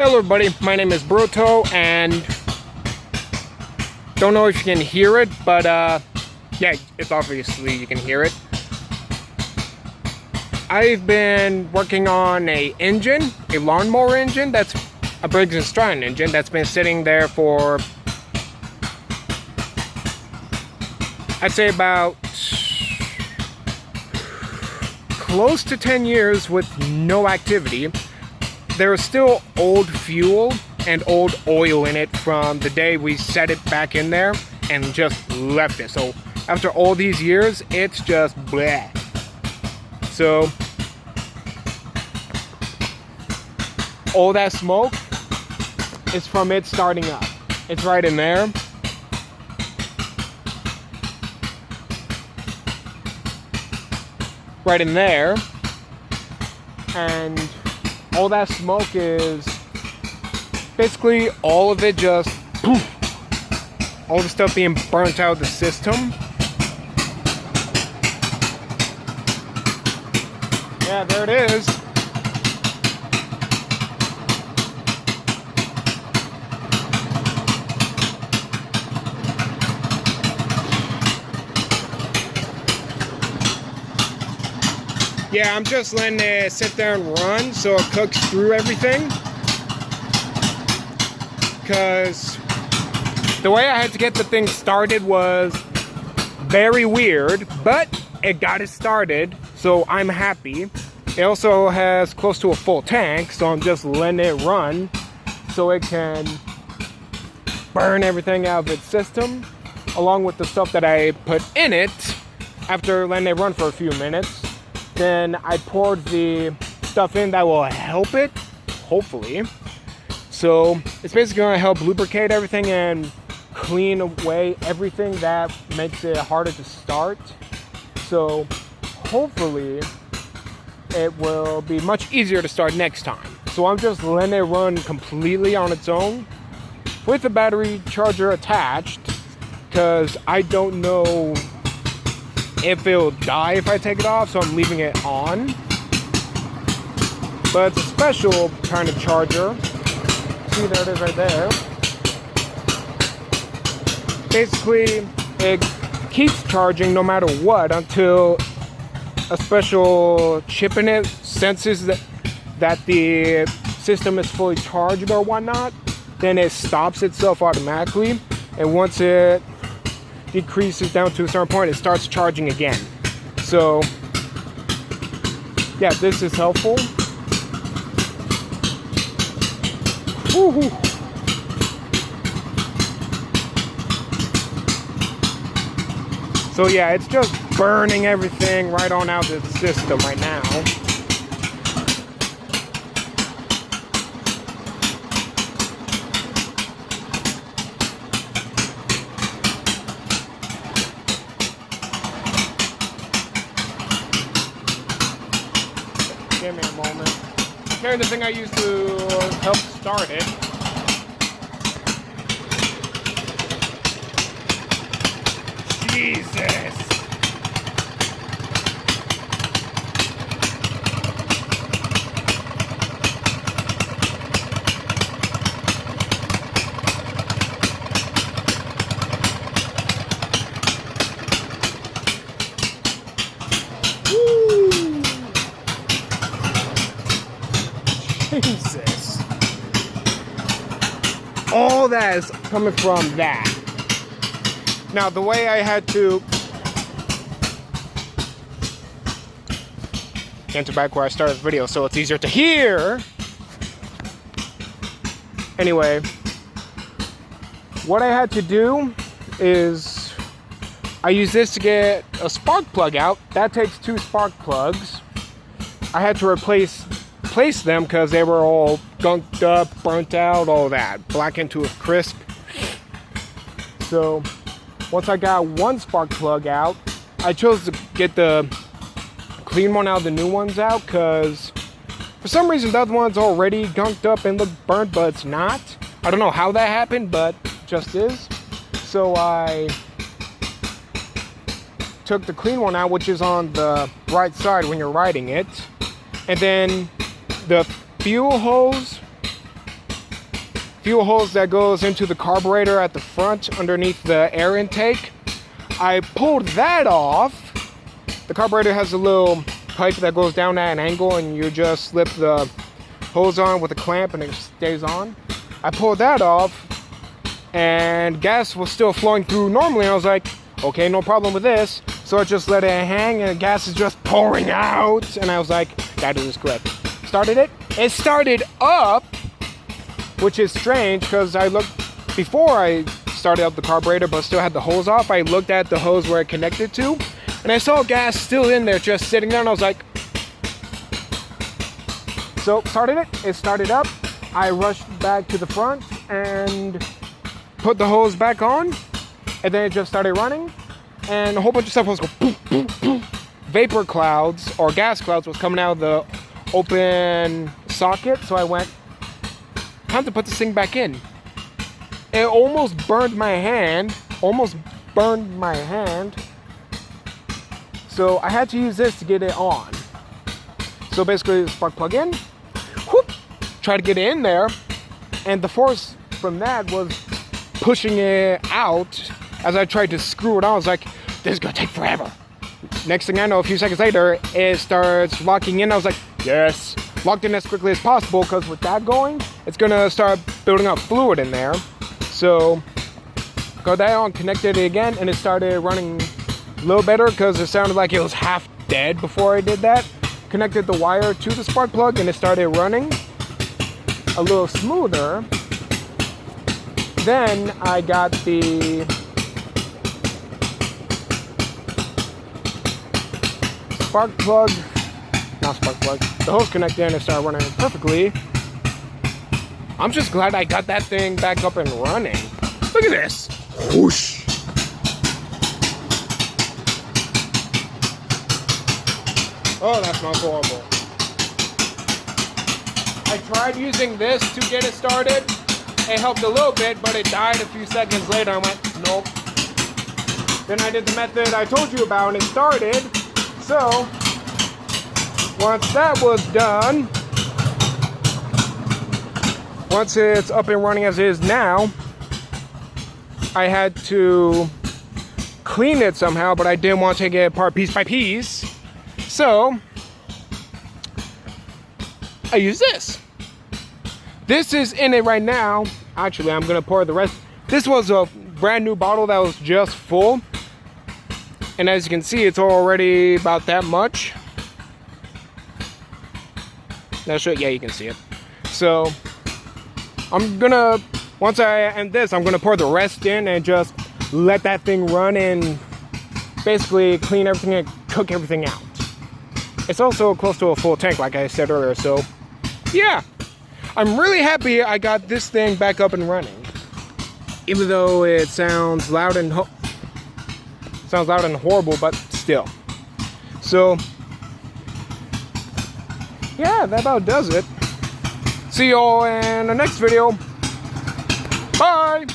Hello everybody, my name is Brewilto, and don't know if you can hear it, but yeah, it's obviously you can hear it. I've been working on a lawnmower engine, that's a Briggs & Stratton engine that's been sitting there for, I'd say about close to 10 years with no activity. There was still old fuel and old oil in it from the day we set it back in there and just left it. So after all these years, it's just bleh. So all that smoke is from it starting up. It's right in there. Right in there. And all that smoke is basically all of it just poof, all the stuff being burnt out of the system. Yeah, there it is. Yeah, I'm just letting it sit there and run so it cooks through everything. Because the way I had to get the thing started was very weird, but it got it started, so I'm happy. It also has close to a full tank, so I'm just letting it run so it can burn everything out of its system, along with the stuff that I put in it after letting it run for a few minutes. Then I poured the stuff in that will help it, hopefully. So it's basically going to help lubricate everything and clean away everything that makes it harder to start. So hopefully it will be much easier to start next time. So I'm just letting it run completely on its own with the battery charger attached, because I don't know if it'll die if I take it off, so I'm leaving it on. But it's a special kind of charger. See, there it is right there. Basically, it keeps charging no matter what until a special chip in it senses that the system is fully charged or whatnot. Then it stops itself automatically, and once it decreases down to a certain point, it starts charging again. So yeah, this is helpful. Woo-hoo. So yeah, it's just burning everything right on out of the system right now. Give me a moment. Here's the thing I used to help start it. Jesus! Jesus. All that is coming from that. Now, the way I had to enter back where I started the video so it's easier to hear. Anyway, what I had to do is I use this to get a spark plug out. That takes 2 spark plugs. I had to replace them because they were all gunked up, burnt out, all that, blackened to a crisp. So once I got one spark plug out, I chose to get the clean one out of the new ones out, because for some reason the other one's already gunked up and look burnt, but it's not. I don't know how that happened, but it just is. So I took the clean one out, which is on the right side when you're riding it, and then the fuel hose fuel hose that goes into the carburetor at the front underneath the air intake. I pulled that off. The carburetor has a little pipe that goes down at an angle, and you just slip the hose on with a clamp and it stays on. I pulled that off, and gas was still flowing through normally. I was like, okay, no problem with this. So I just let it hang, and the gas is just pouring out. And I was like, gotta do this quick. Started it. It started up, which is strange because I looked before I started up the carburetor, but still had the hose off. I looked at the hose where it connected to, and I saw gas still in there, just sitting there. And I was like, so started it. It started up. I rushed back to the front and put the hose back on, and then it just started running, and a whole bunch of stuff was going boom, boom, boom. Vapor clouds or gas clouds was coming out of the open socket. So I went, time to put this thing back in. It almost burned my hand. So I had to use this to get it on. So basically, the spark plug in, whoop, try to get it in there, and the force from that was pushing it out. As I tried to screw it on, I was like, this is gonna take forever. Next thing I know, a few seconds later, it starts locking in. I was like, yes, locked in as quickly as possible, because with that going, it's gonna start building up fluid in there. So got that on, connected it again, and it started running a little better because it sounded like it was half dead before I did that. Connected the wire to the spark plug, and it started running a little smoother. Then I got the the hose connected, and it started running perfectly. I'm just glad I got that thing back up and running. Look at this. Whoosh. Oh, that smells horrible. I tried using this to get it started. It helped a little bit, but it died a few seconds later. I went, nope. Then I did the method I told you about, and it started. So, once that was done, once it's up and running as it is now, I had to clean it somehow, but I didn't want to take it apart piece by piece. So, I use this. This is in it right now. Actually, I'm going to pour the rest. This was a brand new bottle that was just full. And as you can see, it's already about that much. That's right. Yeah, you can see it. So, I'm going to, once I end this, I'm going to pour the rest in and just let that thing run and basically clean everything and cook everything out. It's also close to a full tank, like I said earlier. So, yeah. I'm really happy I got this thing back up and running. Even though it sounds loud and horrible, but still. So, yeah, that about does it. See y'all in the next video. Bye!